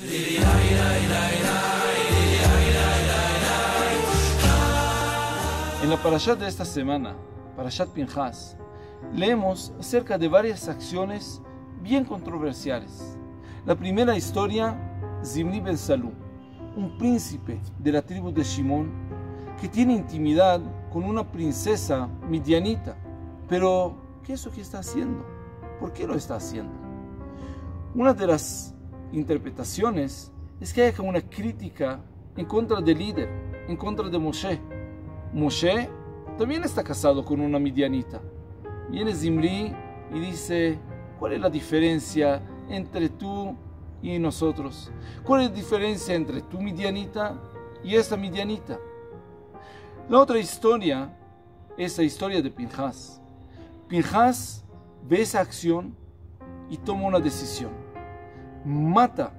En la parashat de esta semana, Parashat Pinhas, leemos acerca de varias acciones bien controversiales. La primera historia, Zimri ben Salú, un príncipe de la tribu de Shimón que tiene intimidad con una princesa midianita. Pero, ¿qué es lo que está haciendo? ¿Por qué lo está haciendo? Una de las interpretaciones es que hay como una crítica en contra del líder, en contra de Moshe. Moshe también está casado con una midianita. Viene Zimri y dice: ¿cuál es la diferencia entre tú y nosotros? ¿Cuál es la diferencia entre tu midianita y esta midianita? La otra historia es la historia de Pinhas. Pinhas ve esa acción y toma una decisión. Mata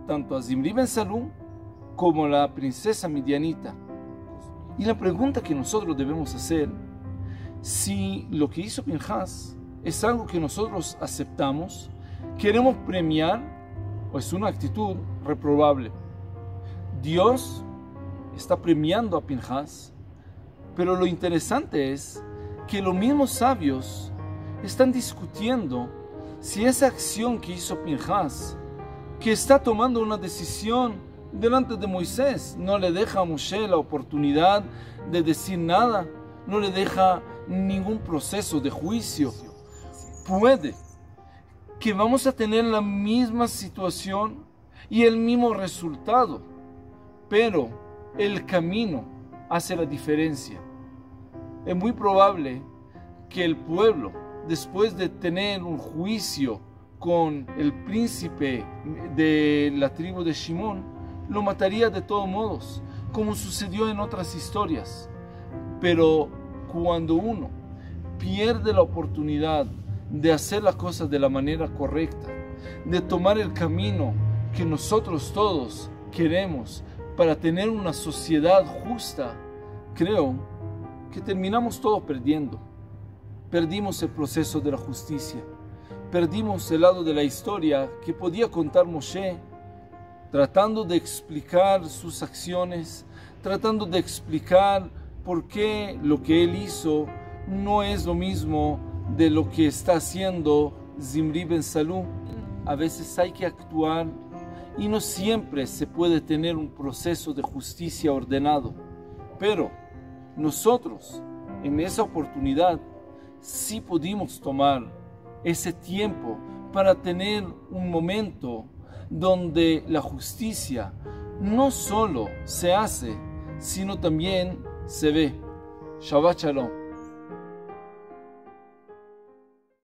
tanto a Zimri ben Salú como a la princesa midianita. Y la pregunta que nosotros debemos hacer, si lo que hizo Pinhas es algo que nosotros aceptamos, queremos premiar, o es una actitud reprobable. Dios está premiando a Pinhas, pero lo interesante es que los mismos sabios están discutiendo si esa acción que hizo Pinhas, que está tomando una decisión delante de Moisés, no le deja a Moshe la oportunidad de decir nada, no le deja ningún proceso de juicio. Puede que vamos a tener la misma situación y el mismo resultado, pero el camino hace la diferencia. Es muy probable que el pueblo, después de tener un juicio con el príncipe de la tribu de Shimón, lo mataría de todos modos, como sucedió en otras historias. Pero cuando uno pierde la oportunidad de hacer las cosas de la manera correcta, de tomar el camino que nosotros todos queremos para tener una sociedad justa, creo que terminamos todos perdiendo. Perdimos el proceso de la justicia, perdimos el lado de la historia que podía contar Moshe, tratando de explicar sus acciones, tratando de explicar por qué lo que él hizo no es lo mismo de lo que está haciendo Zimri ben Salú. A veces hay que actuar y no siempre se puede tener un proceso de justicia ordenado. Pero nosotros, en esa oportunidad, sí pudimos tomar ese tiempo para tener un momento donde la justicia no solo se hace, sino también se ve. Shabbat Shalom.